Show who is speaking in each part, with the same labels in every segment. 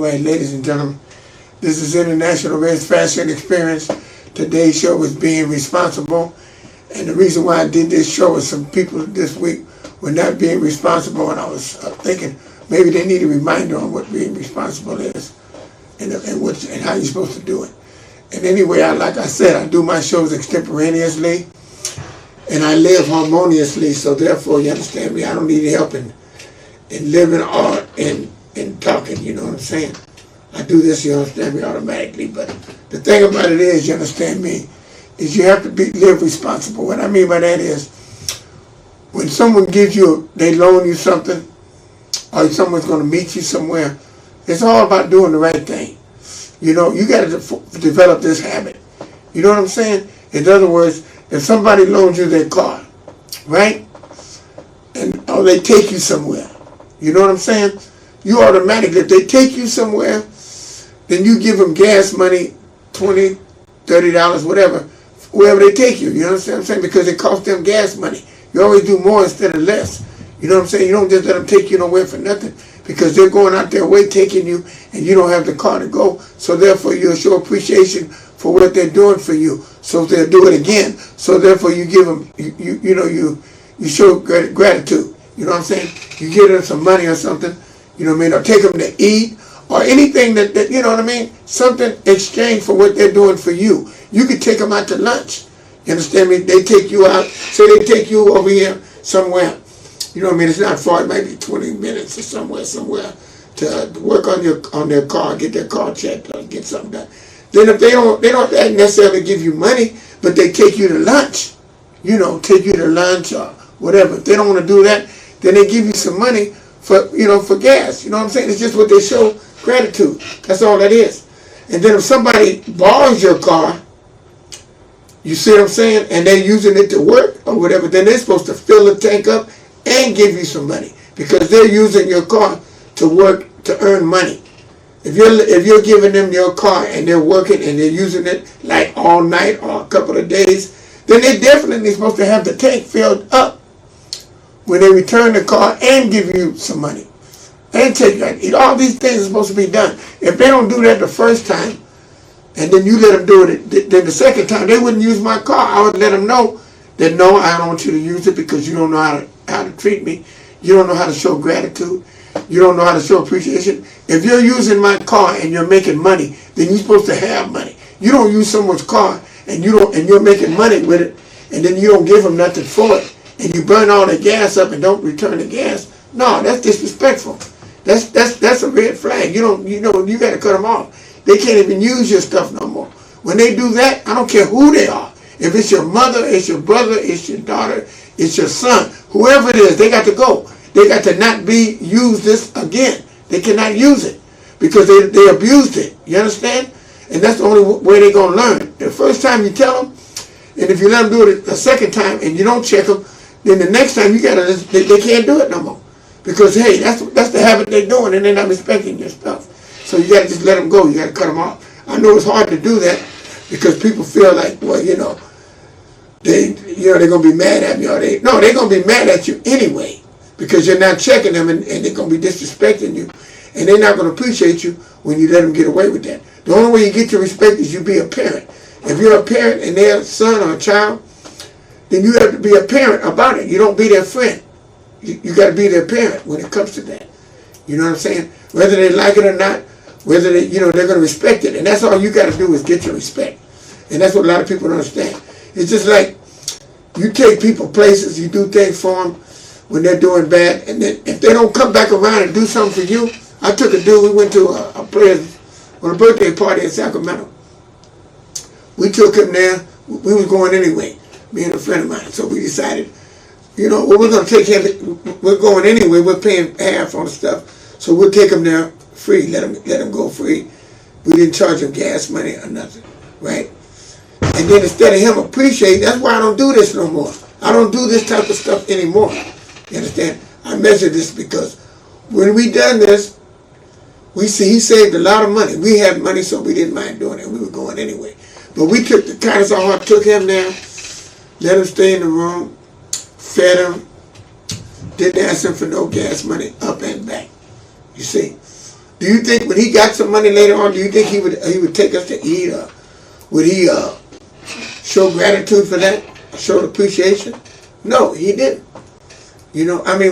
Speaker 1: Alright, ladies and gentlemen, this is International Race Fashion Experience. Today's show is being responsible. And the reason why I did this show is some people this week were not being responsible, and I was thinking maybe they need a reminder on what being responsible is and how you're supposed to do it. And anyway, like I said, I do my shows extemporaneously and I live harmoniously, so therefore, you understand me, I don't need help in living or in talking, you know what I'm saying? I do this, you understand me, automatically. But the thing about it is, you understand me, is you have to live responsible. What I mean by that is, when someone gives you, they loan you something, or someone's going to meet you somewhere, it's all about doing the right thing. You know, you got to develop this habit. You know what I'm saying? In other words, if somebody loans you their car, right? Or they take you somewhere, you know what I'm saying? You automatically, if they take you somewhere, then you give them gas money, $20, $30, whatever, wherever they take you. You understand what I'm saying? Because it costs them gas money. You always do more instead of less. You know what I'm saying? You don't just let them take you nowhere for nothing, because they're going out their way taking you, and you don't have the car to go. So therefore, you'll show appreciation for what they're doing for you. So they'll do it again. So therefore, you give them, you show gratitude. You know what I'm saying? You give them some money or something. You know what I mean? Or take them to eat, or anything that you know what I mean? Something exchange for what they're doing for you. You could take them out to lunch. You understand me? They take you out. Say they take you over here somewhere. You know what I mean? It's not far. It might be 20 minutes or somewhere to work on their car, get their car checked, or get something done. Then if they don't necessarily give you money, but they take you to lunch. You know, take you to lunch or whatever. If they don't want to do that, then they give you some money for gas. You know what I'm saying? It's just what they show gratitude. That's all that is. And then if somebody borrows your car, you see what I'm saying, and they're using it to work or whatever, then they're supposed to fill the tank up and give you some money, because they're using your car to work, to earn money. If you're giving them your car and they're working and they're using it like all night or a couple of days, then they're definitely supposed to have the tank filled up when they return the car and give you some money. And all these things are supposed to be done. If they don't do that the first time, and then you let them do it, then the second time they wouldn't use my car. I would let them know that no, I don't want you to use it because you don't know how to treat me. You don't know how to show gratitude. You don't know how to show appreciation. If you're using my car and you're making money, then you're supposed to have money. You don't use someone's car and you're making money with it, and then you don't give them nothing for it, and you burn all the gas up and don't return the gas. No, that's disrespectful. That's a red flag. You got to cut them off. They can't even use your stuff no more. When they do that, I don't care who they are. If it's your mother, it's your brother, it's your daughter, it's your son, whoever it is, they got to go. They got to not use this again. They cannot use it because they abused it. You understand? And that's the only way they're going to learn. The first time you tell them, and if you let them do it a second time and you don't check them, then the next time they can't do it no more. Because, hey, that's the habit they're doing, and they're not respecting your stuff. So you got to just let them go. You got to cut them off. I know it's hard to do that because people feel like, well, they're going to be mad at me. They're going to be mad at you anyway because you're not checking them, and they're going to be disrespecting you. And they're not going to appreciate you when you let them get away with that. The only way you get your respect is you be a parent. If you're a parent and they're a son or a child, then you have to be a parent about it. You don't be their friend. You got to be their parent when it comes to that. You know what I'm saying? Whether they like it or not, whether they're going to respect it. And that's all you got to do is get your respect. And that's what a lot of people don't understand. It's just like you take people places, you do things for them when they're doing bad, and then if they don't come back around and do something for you. I took a dude, we went to a birthday party in Sacramento. We took him there. We was going anyway, me and a friend of mine. So we decided, we're going to take him. We're going anyway. We're paying half on the stuff. So we'll take him there free. Let him go free. We didn't charge him gas money or nothing, right? And then instead of him appreciating, that's why I don't do this no more. I don't do this type of stuff anymore. You understand? I measure this because when we done this, we see he saved a lot of money. We had money, so we didn't mind doing it. We were going anyway. But we took the kindness of our heart, took him there, let him stay in the room, fed him, didn't ask him for no gas money, up and back. You see? Do you think when he got some money later on, do you think he would take us to eat, or would he show gratitude for that, show appreciation? No, he didn't. You know, I mean,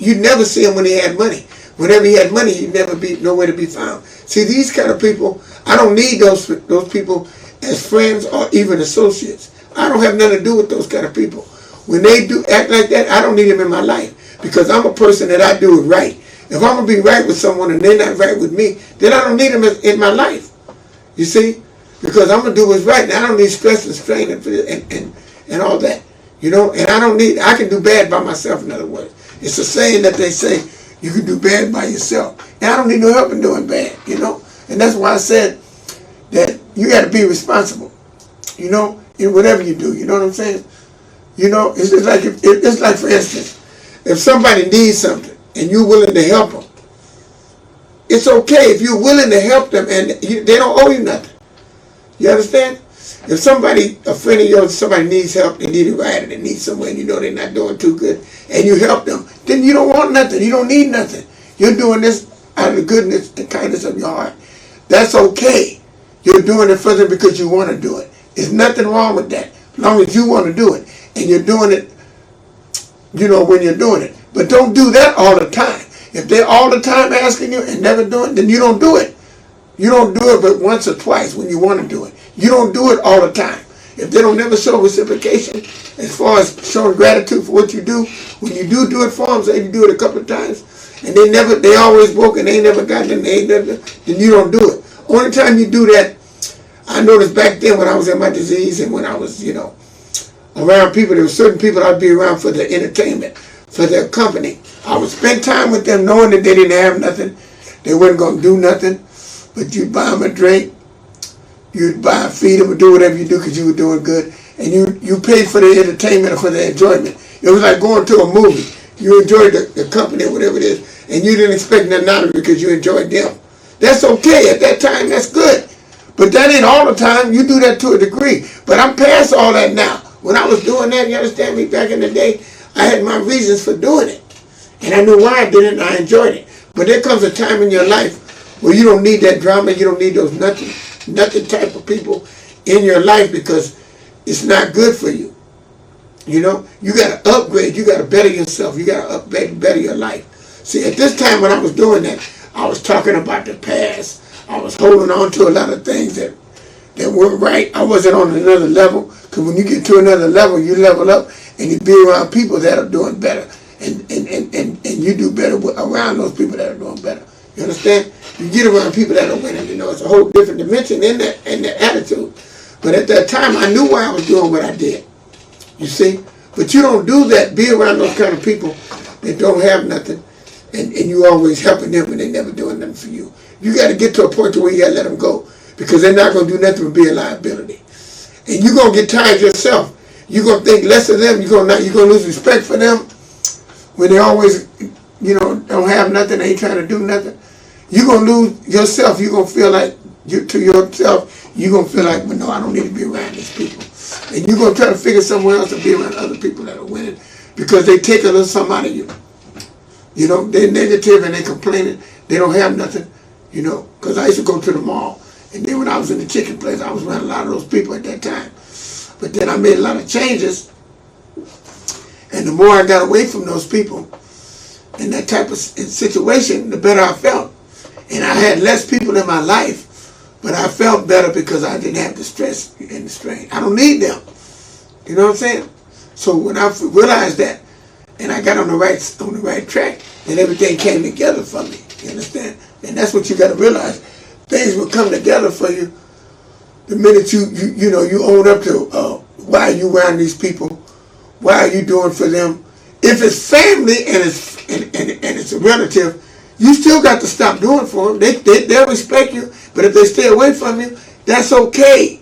Speaker 1: you'd never see him when he had money. Whenever he had money, he'd never be nowhere to be found. See, these kind of people, I don't need those people as friends or even associates. I don't have nothing to do with those kind of people. When they do act like that, I don't need them in my life, because I'm a person that I do it right. If I'm going to be right with someone and they're not right with me, then I don't need them in my life. You see? Because I'm going to do what's right, and I don't need stress and strain and all that. You know? And I can do bad by myself, in other words. It's a saying that they say, you can do bad by yourself. And I don't need no help in doing bad, you know? And that's why I said that you got to be responsible, you know, in whatever you do. You know what I'm saying? You know, it's just like, it's like, for instance, if somebody needs something and you're willing to help them, it's okay if you're willing to help them and they don't owe you nothing. You understand? If a friend of yours, somebody needs help, they need a ride, and they need somewhere, and you know they're not doing too good, and you help them, then you don't want nothing. You don't need nothing. You're doing this out of the goodness and kindness of your heart. That's okay. You're doing it for them because you want to do it. There's nothing wrong with that, as long as you want to do it. And you're doing it, you know, when you're doing it. But don't do that all the time. If they're all the time asking you and never doing it, then you don't do it. You don't do it but once or twice when you want to do it. You don't do it all the time. If they don't never show reciprocation, as far as showing gratitude for what you do, when you do it for them, say you do it a couple of times, and they always broke and they ain't never gotten it, then you don't do it. Only time you do that, I noticed back then when I was in my disease and when I was, you know, around people, there were certain people I'd be around for their entertainment, for their company. I would spend time with them knowing that they didn't have nothing, they weren't going to do nothing, but you'd buy them a drink, you'd feed them or do whatever you do because you were doing good, and you paid for their entertainment or for their enjoyment. It was like going to a movie. You enjoyed the company or whatever it is, and you didn't expect nothing out of it because you enjoyed them. That's okay. At that time, that's good. But that ain't all the time. You do that to a degree. But I'm past all that now. When I was doing that, you understand me, back in the day, I had my reasons for doing it. And I knew why I did it, and I enjoyed it. But there comes a time in your life where you don't need that drama, you don't need those nothing type of people in your life because it's not good for you. You know, you got to upgrade, you got to better yourself, you got to upgrade, better your life. See, at this time when I was doing that, I was talking about the past. I was holding on to a lot of things that weren't right. I wasn't on another level, because when you get to another level, you level up and you be around people that are doing better, and you do better around those people that are doing better. You understand? You get around people that are winning, you know, it's a whole different dimension in that attitude. But at that time, I knew why I was doing what I did. You see? But you don't do that. Be around those kind of people that don't have nothing, and you always helping them and they never doing nothing for you. You got to get to a point to where you got to let them go, because they're not going to do nothing but be a liability. And you're going to get tired yourself. You're going to think less of them. You're going to lose respect for them when they always, you know, don't have nothing. They ain't trying to do nothing. You're going to lose yourself. You're going to feel like, to yourself, you're going to feel like, well, no, I don't need to be around these people. And you're going to try to figure somewhere else to be around other people that are winning, because they take a little something out of you. You know, they're negative and they're complaining. They don't have nothing, you know, because I used to go to the mall. And then when I was in the chicken place, I was around a lot of those people at that time. But then I made a lot of changes. And the more I got away from those people in that type of situation, the better I felt. And I had less people in my life, but I felt better because I didn't have the stress and the strain. I don't need them. You know what I'm saying? So when I realized that, and I got on the right track, and everything came together for me. You understand? And that's what you got to realize. Things will come together for you the minute you own up to why you around these people, why are you doing for them. If it's family and it's a relative, you still got to stop doing for them. They'll respect you, but if they stay away from you, that's okay.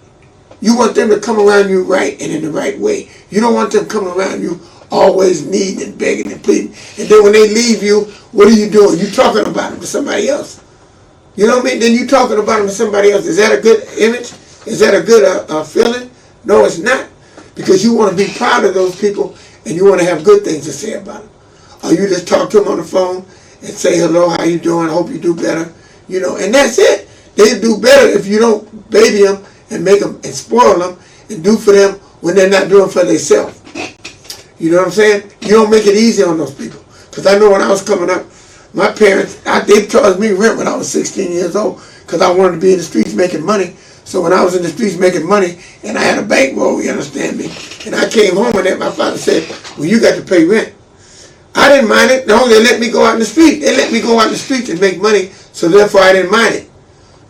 Speaker 1: You want them to come around you right and in the right way. You don't want them coming around you always needing and begging and pleading. And then when they leave you, what are you doing? You talking about them to somebody else. You know what I mean? Then you talking about them to somebody else. Is that a good image? Is that a good feeling? No, it's not. Because you want to be proud of those people and you want to have good things to say about them. Or you just talk to them on the phone and say hello, how you doing, I hope you do better, you know, and that's it. They do better if you don't baby them and make them and spoil them and do for them when they're not doing for themselves. You know what I'm saying? You don't make it easy on those people. Because I know when I was coming up, my parents, they charged me rent when I was 16 years old because I wanted to be in the streets making money. So when I was in the streets making money and I had a bankroll, you understand me, and I came home and my father said, well, you got to pay rent. I didn't mind it. No, they let me go out in the street. They let me go out in the street and make money, so therefore I didn't mind it.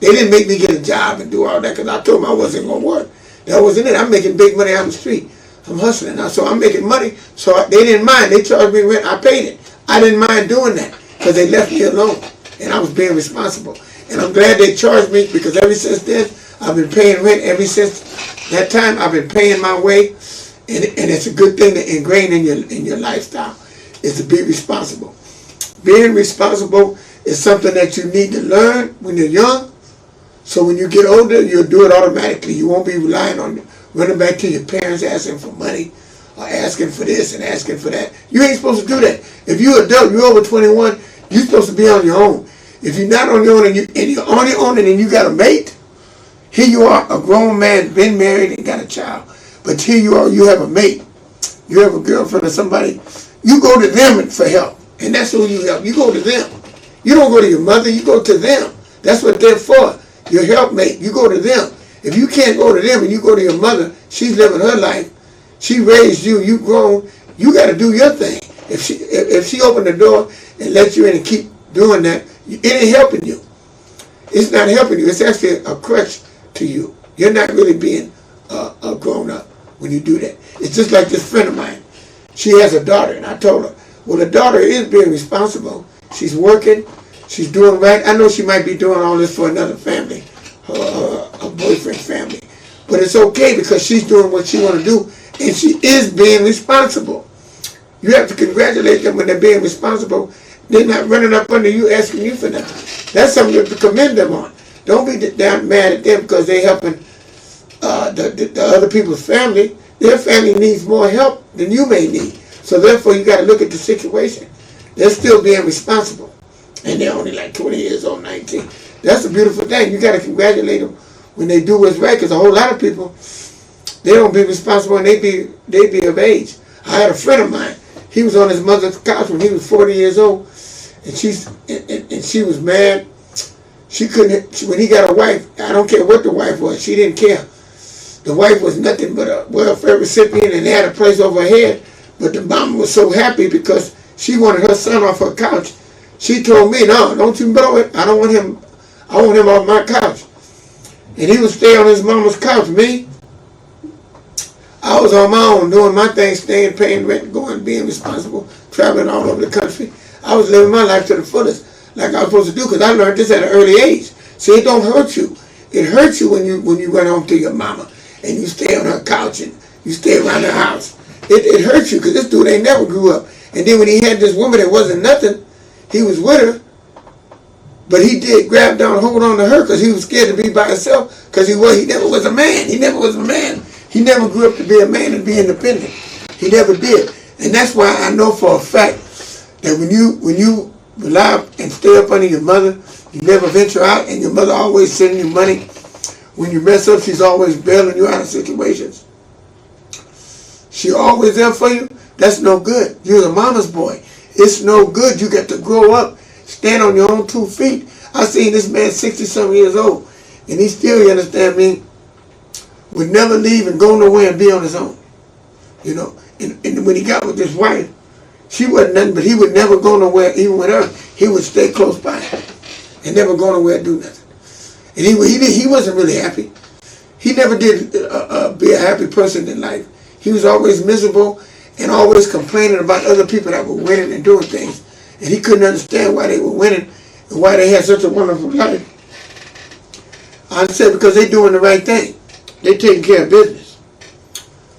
Speaker 1: They didn't make me get a job and do all that because I told them I wasn't going to work. That wasn't it. I'm making big money out in the street. I'm hustling now, so I'm making money. So they didn't mind. They charged me rent. I paid it. I didn't mind doing that because they left me alone, and I was being responsible. And I'm glad they charged me because ever since then, I've been paying rent. Ever since that time, I've been paying my way, and it's a good thing to ingrain in your lifestyle is to be responsible. Being responsible is something that you need to learn when you're young. So when you get older, you'll do it automatically. You won't be relying on running back to your parents asking for money or asking for this and asking for that. You ain't supposed to do that. If you're an adult, you're over 21, you're supposed to be on your own. If you're not on your own and you're on your own and then you got a mate, here you are, a grown man, been married and got a child. But here you are, you have a mate. You have a girlfriend or somebody. You go to them for help. And that's who you help. You go to them. You don't go to your mother, you go to them. That's what they're for. Your helpmate, you go to them. If you can't go to them and you go to your mother, she's living her life. She raised you, you grown, you got to do your thing. If she opened the door and let you in and keep doing that, it ain't helping you. It's not helping you. It's actually a crutch to you. You're not really being a grown up when you do that. It's just like this friend of mine. She has a daughter, and I told her, well, the daughter is being responsible. She's working. She's doing right. I know she might be doing all this for another family, her boyfriend family. But it's okay because she's doing what she want to do, and she is being responsible. You have to congratulate them when they're being responsible. They're not running up under you asking you for nothing. That's something you have to commend them on. Don't be down mad at them because they're helping the other people's family. Their family needs more help than you may need. So therefore, you got to look at the situation. They're still being responsible. And they're only like 20 years old, 19. That's a beautiful thing. You got to congratulate them when they do what's right, because a whole lot of people, they don't be responsible and they be of age. I had a friend of mine. He was on his mother's couch when he was 40 years old, and she was mad. She couldn't. When he got a wife, I don't care what the wife was. She didn't care. The wife was nothing but a welfare recipient, and they had a place over her head. But the mama was so happy because she wanted her son off her couch. She told me, no, don't you blow it. I don't want him. I want him off my couch. And he would stay on his mama's couch. Me, I was on my own, doing my thing, staying, paying rent, going, being responsible, traveling all over the country. I was living my life to the fullest, like I was supposed to do, because I learned this at an early age. See, it don't hurt you. It hurts you when you run home to your mama and you stay on her couch and you stay around her house. It hurts you because this dude ain't never grew up. And then when he had this woman that wasn't nothing, he was with her, but he did grab down, hold on to her because he was scared to be by himself because he never was a man. He never was a man. He never grew up to be a man and be independent. He never did. And that's why I know for a fact that when you rely and stay up under your mother, you never venture out, and your mother always sending you money. When you mess up, she's always bailing you out of situations. She always there for you. That's no good. You're a mama's boy. It's no good. You got to grow up, stand on your own 2 feet. I seen this man 60-something years old, and he still, you understand me, would never leave and go nowhere and be on his own. You know, and when he got with his wife, she wasn't nothing, but he would never go nowhere, even with her. He would stay close by her and never go nowhere and do nothing. And he wasn't really happy. He never did be a happy person in life. He was always miserable and always complaining about other people that were winning and doing things. And he couldn't understand why they were winning and why they had such a wonderful life. I said because they're doing the right thing. They're taking care of business.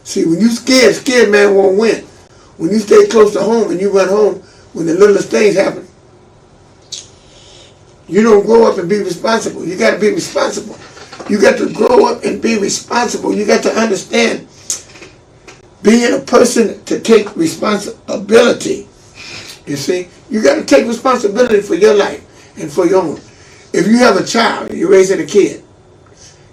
Speaker 1: See, when you scared man won't win. When you stay close to home and you run home when the littlest things happen, you don't grow up and be responsible. You got to be responsible. You got to grow up and be responsible. You got to understand being a person to take responsibility You see, you got to take responsibility for your life and for your own. If you have a child, you're raising a kid,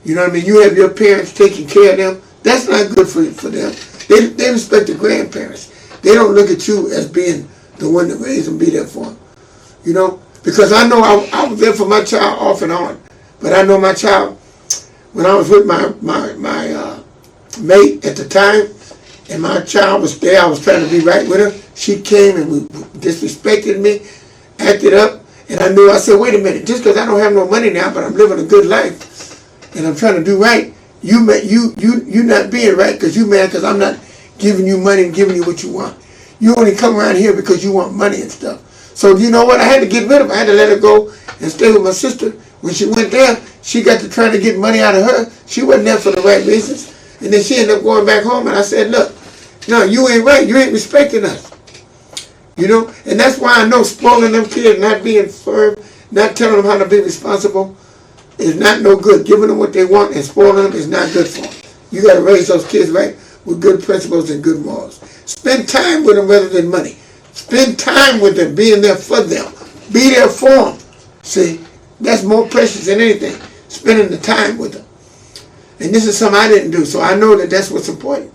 Speaker 1: you know what I mean, you have your parents taking care of them, that's not good for them. They respect the grandparents. They don't look at you as being the one that raised them, be there for them. You know, because I know I was there for my child off and on. But I know my child, when I was with my mate at the time, and my child was there, I was trying to be right with her. She came and disrespected me, acted up, and I said, wait a minute, just because I don't have no money now, but I'm living a good life, and I'm trying to do right, you not being right because you mad because I'm not giving you money and giving you what you want. You only come around here because you want money and stuff. So you know what? I had to get rid of her. I had to let her go and stay with my sister. When she went there, she got to trying to get money out of her. She wasn't there for the right reasons. And then she ended up going back home, and I said, look, no, you ain't right. You ain't respecting us. You know? And that's why I know spoiling them kids, not being firm, not telling them how to be responsible is not no good. Giving them what they want and spoiling them is not good for them. You got to raise those kids right with good principles and good morals. Spend time with them rather than money. Spend time with them, being there for them. Be there for them. See, that's more precious than anything, spending the time with them. And this is something I didn't do, so I know that that's what's important.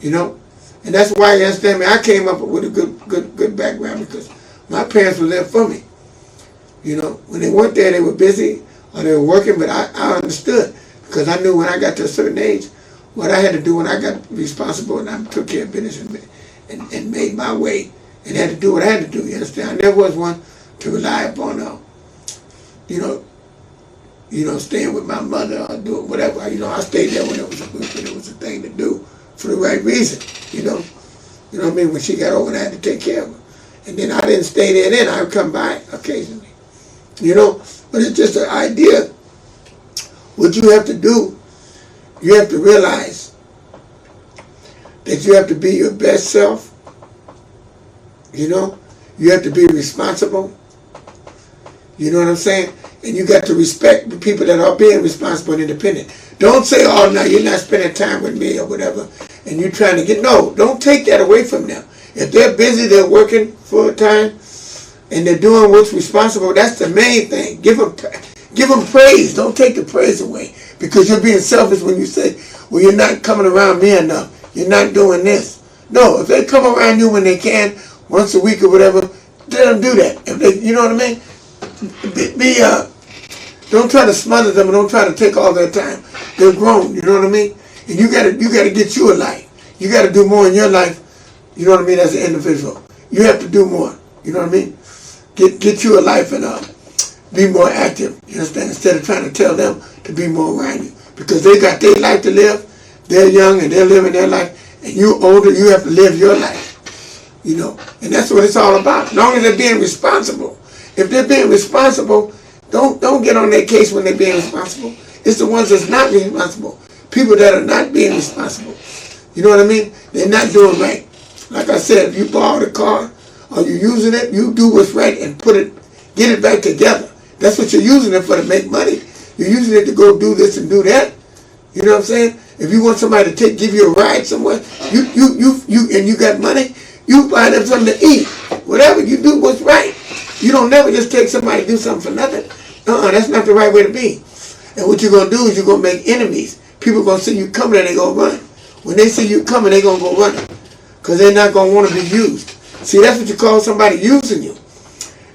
Speaker 1: You know? And that's why, you understand me, I came up with a good background because my parents were there for me. You know, when they weren't there, they were busy or they were working, but I understood because I knew when I got to a certain age what I had to do when I got responsible and I took care of business and made my way and had to do what I had to do. You understand? I never was one to rely upon, staying with my mother or doing whatever. You know, I stayed there when it was a thing to do for the right reason. You know what I mean? When she got over, I had to take care of her. And then I didn't stay there then. I would come by occasionally. You know? But it's just an idea. What you have to do, you have to realize that you have to be your best self. You know? You have to be responsible. You know what I'm saying? And you got to respect the people that are being responsible and independent. Don't say, oh, no, you're not spending time with me or whatever, and you're trying to get... No, don't take that away from them. If they're busy, they're working full time, and they're doing what's responsible, that's the main thing. Give them praise. Don't take the praise away, because you're being selfish when you say, well, you're not coming around me enough. You're not doing this. No, if they come around you when they can, once a week or whatever, let them do that. If they, you know what I mean? Don't try to smother them and don't try to take all their time. They're grown, you know what I mean? And you gotta get you a life. You gotta do more in your life, you know what I mean, as an individual. You have to do more, you know what I mean? Get you a life and be more active, you understand? Instead of trying to tell them to be more around you. Because they got their life to live, they're young and they're living their life, and you're older, you have to live your life, you know? And that's what it's all about, as long as they're being responsible. If they're being responsible, don't get on their case when they're being responsible. It's the ones that's not being responsible. People that are not being responsible. You know what I mean? They're not doing right. Like I said, if you borrow the car or you're using it, you do what's right and get it back together. That's what you're using it for, to make money. You're using it to go do this and do that. You know what I'm saying? If you want somebody to give you a ride somewhere, and you got money, you buy them something to eat. Whatever, you do what's right. You don't never just take somebody to do something for nothing. That's not the right way to be. And what you're going to do is you're going to make enemies. People are going to see you coming and they're going to run. When they see you coming, they're going to go running. Because they're not going to want to be used. See, that's what you call somebody using you.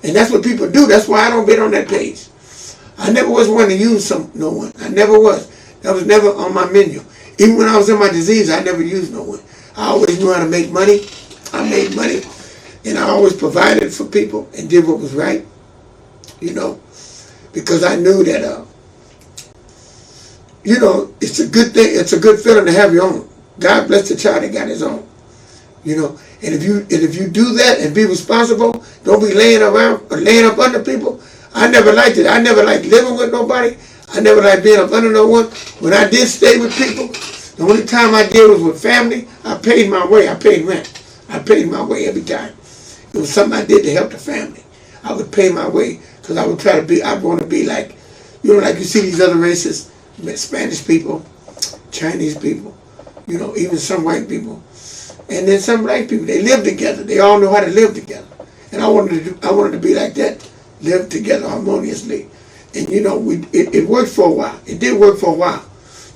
Speaker 1: And that's what people do. That's why I don't bid on that page. I never was one to use no one. I never was. That was never on my menu. Even when I was in my disease, I never used no one. I always knew how to make money. I made money. And I always provided for people and did what was right. You know. Because I knew that, it's a good thing. It's a good feeling to have your own. God bless the child that got his own. You know. And if you do that and be responsible, don't be laying around or laying up under people. I never liked it. I never liked living with nobody. I never liked being up under no one. When I did stay with people, the only time I did was with family. I paid my way. I paid rent. I paid my way every time. It was something I did to help the family. I would pay my way because I would try to be, I want to be like, like you see these other races, Spanish people, Chinese people, even some white people. And then some black people, they live together. They all know how to live together. And I wanted to be like that, live together harmoniously. And you know, it worked for a while. It did work for a while.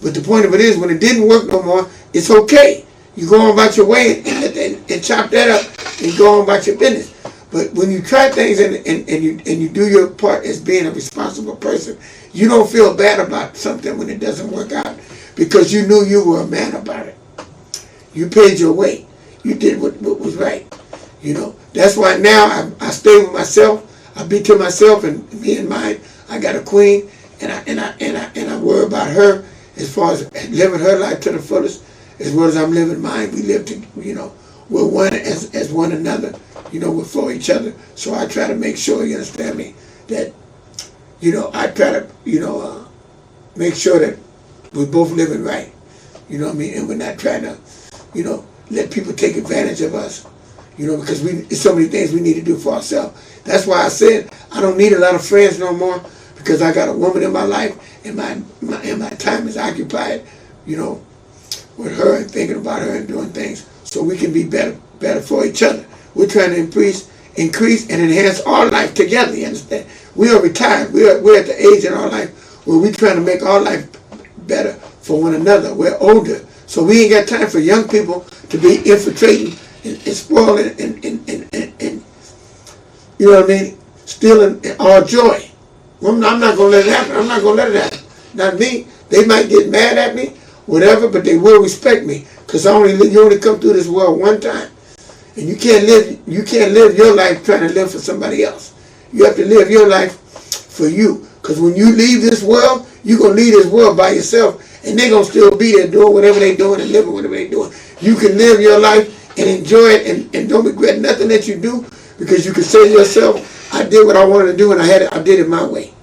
Speaker 1: But the point of it is, when it didn't work no more, it's okay. You go on about your way and chop that up and go on about your business. But when you try things and you do your part as being a responsible person, you don't feel bad about something when it doesn't work out because you knew you were a man about it. You paid your way. You did what was right. You know, that's why now I stay with myself. I be to myself and me and mine. I got a queen, and I worry about her as far as living her life to the fullest, as well as I'm living mine. We live to, you know, we're one as one another. You know, we're for each other. So I try to make sure, you understand me, that, you know, I try to, you know, make sure that we're both living right. You know what I mean? And we're not trying to, you know, let people take advantage of us. You know, because it's so many things we need to do for ourselves. That's why I said I don't need a lot of friends no more, because I got a woman in my life, and my time is occupied, you know, with her and thinking about her and doing things so we can be better for each other. We're trying to increase and enhance our life together, you understand? We are retired. We're at the age in our life where we're trying to make our life better for one another. We're older, so we ain't got time for young people to be infiltrating and spoiling and you know what I mean, stealing our joy. I'm not going to let it happen. I'm not going to let it happen. Not me. They might get mad at me, whatever, but they will respect me, because you only come through this world one time. And you can't live your life trying to live for somebody else. You have to live your life for you, because when you leave this world, you're going to leave this world by yourself, and they're going to still be there doing whatever they're doing and living whatever they're doing. You can live your life and enjoy it and don't regret nothing that you do, because you can say to yourself, I did what I wanted to do and I did it my way.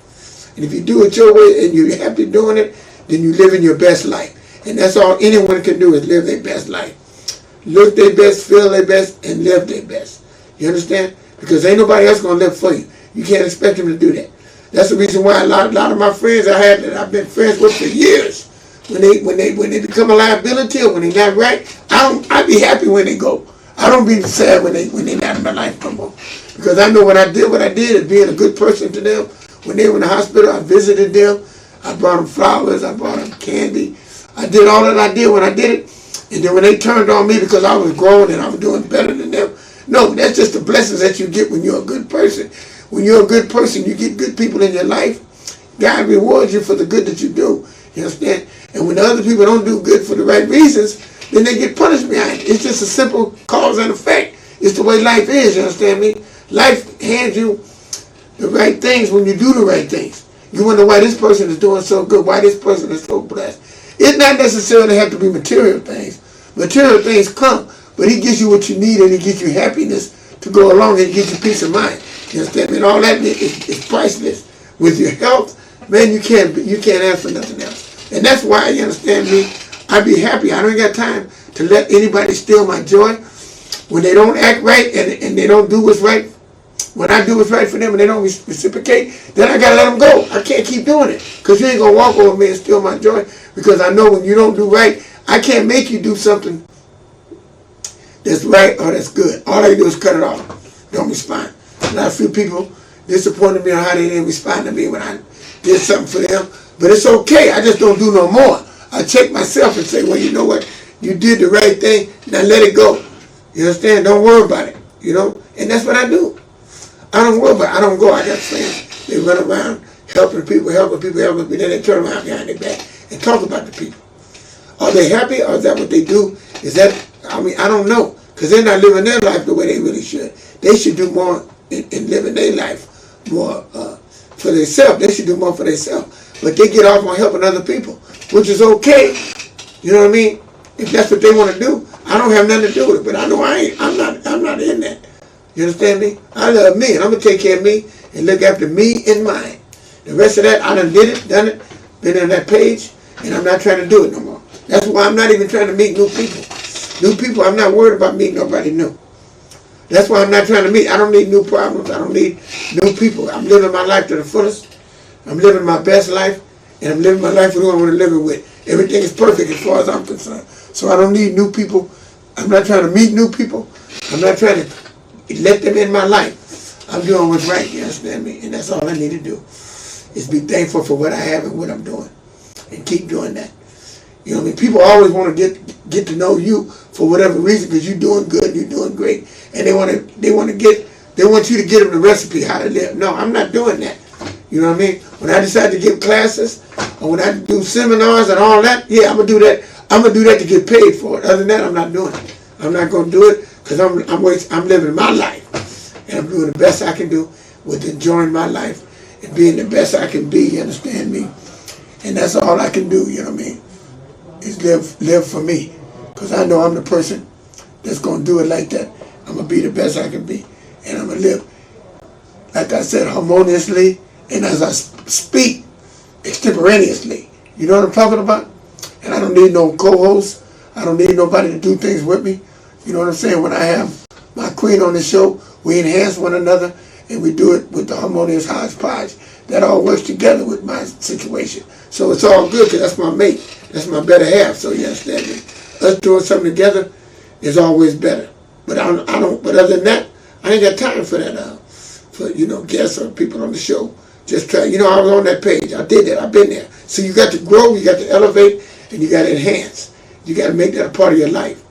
Speaker 1: And if you do it your way and you're happy doing it, then you live in your best life. And that's all anyone can do, is live their best life. Look their best, feel their best, and live their best. You understand? Because ain't nobody else going to live for you. You can't expect them to do that. That's the reason why a lot of my friends I had that I've been friends with for years, when they become a liability or when they're not right, I be happy when they go. I don't be sad when they're not in my life no more. Because I know when I did what I did as being a good person to them. When they were in the hospital, I visited them. I brought them flowers. I brought them candy. I did all that I did when I did it. And then when they turned on me because I was growing and I was doing better than them, no, that's just the blessings that you get when you're a good person. When you're a good person, you get good people in your life. God rewards you for the good that you do. You understand? And when the other people don't do good for the right reasons, then they get punished behind it. It's just a simple cause and effect. It's the way life is, you understand me? Life hands you the right things when you do the right things. You wonder why this person is doing so good, why this person is so blessed. It's not necessarily have to be material things. Material things come, but he gives you what you need and he gives you happiness to go along and gives you peace of mind. You understand me? And all that is priceless. With your health, man, you can't ask for nothing else. And that's why, you understand me, I be happy. I don't got time to let anybody steal my joy. When they don't act right and they don't do what's right, when I do what's right for them and they don't reciprocate, then I got to let them go. I can't keep doing it, because you ain't going to walk over me and steal my joy, because I know when you don't do right, I can't make you do something that's right or that's good. All I do is cut it off. Don't respond. A lot of few people disappointed me on how they didn't respond to me when I did something for them, but it's okay. I just don't do no more. I check myself and say, well, you know what? You did the right thing. Now let it go. You understand? Don't worry about it. You know? And that's what I do. I don't worry about it. I don't go. I got friends. They run around helping people, but then they turn around behind their back and talk about the people. Are they happy, or is that what they do? Is that, I mean, I don't know. Because they're not living their life the way they really should. They should do more in living their life more for themselves. They should do more for themselves. But they get off on helping other people, which is okay. You know what I mean? If that's what they want to do, I don't have nothing to do with it. But I know I'm not in that. You understand me? I love me, and I'm gonna take care of me and look after me and mine. The rest of that, I done it, been on that page, and I'm not trying to do it no more. That's why I'm not even trying to meet new people. New people, I'm not worried about meeting nobody new. That's why I'm not trying to meet. I don't need new problems. I don't need new people. I'm living my life to the fullest. I'm living my best life, and I'm living my life with who I want to live it with. Everything is perfect as far as I'm concerned. So I don't need new people. I'm not trying to meet new people. I'm not trying to let them in my life. I'm doing what's right, you understand me? And that's all I need to do, is be thankful for what I have and what I'm doing, and keep doing that. You know what I mean? People always want to get to know you for whatever reason, because you're doing good, you're doing great, and they want you to get them the recipe how to live. No, I'm not doing that. You know what I mean? When I decide to give classes, or when I do seminars and all that, yeah, I'm gonna do that. I'm gonna do that to get paid for it. Other than that, I'm not doing it. I'm not gonna do it because I'm living my life, and I'm doing the best I can do with enjoying my life and being the best I can be. You understand me? And that's all I can do. You know what I mean? Is live for me, because I know I'm the person that's gonna do it like that. I'm gonna be the best I can be, and I'm gonna live, like I said, harmoniously, and as I speak, extemporaneously. You know what I'm talking about? And I don't need no co-host. I don't need nobody to do things with me. You know what I'm saying? When I have my queen on the show, we enhance one another, and we do it with the harmonious hodgepodge. That all works together with my situation. So it's all good, because that's my mate. That's my better half. So you understand me? Us doing something together is always better. But I don't. But other than that, I ain't got time for that. For guests or people on the show. Just try. I was on that page. I did that. I've been there. So you got to grow. You got to elevate, and you got to enhance. You got to make that a part of your life,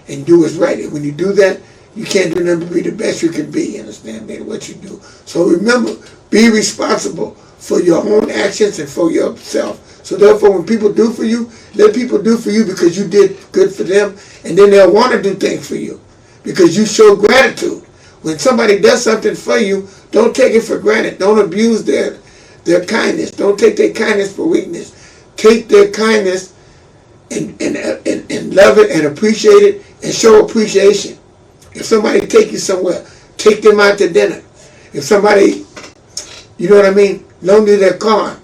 Speaker 1: and do what's right. And when you do that, you can't do nothing but be the best you can be. You understand me? What you do. So remember, be responsible for your own actions and for yourself. So therefore, when people do for you, let people do for you because you did good for them, and then they'll want to do things for you because you show gratitude. When somebody does something for you, don't take it for granted. Don't abuse their kindness. Don't take their kindness for weakness. Take their kindness and love it and appreciate it and show appreciation. If somebody take you somewhere, take them out to dinner. If somebody, you know what I mean, loan you their car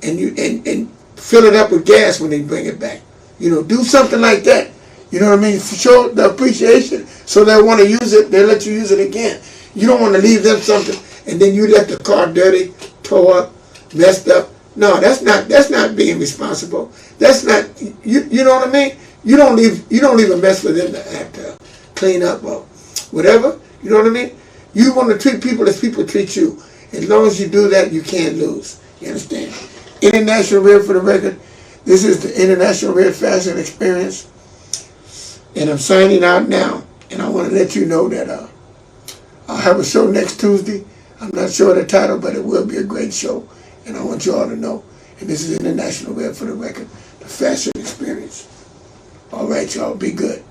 Speaker 1: and fill it up with gas when they bring it back. Do something like that. You know what I mean? Show the appreciation so they'll want to use it. They'll let you use it again. You don't want to leave them something and then you left the car dirty, tore up, messed up. No, that's not being responsible. That's not, you know what I mean? You don't leave a mess for them to have to clean up or whatever. You know what I mean? You want to treat people as people treat you. As long as you do that, you can't lose. You understand? International Red, for the record. This is the International Red Fashion Experience. And I'm signing out now. And I want to let you know that I'll have a show next Tuesday. I'm not sure of the title, but it will be a great show. And I want you all to know. And this is International Red, for the record. The Fashion Experience. All right, y'all. Be good.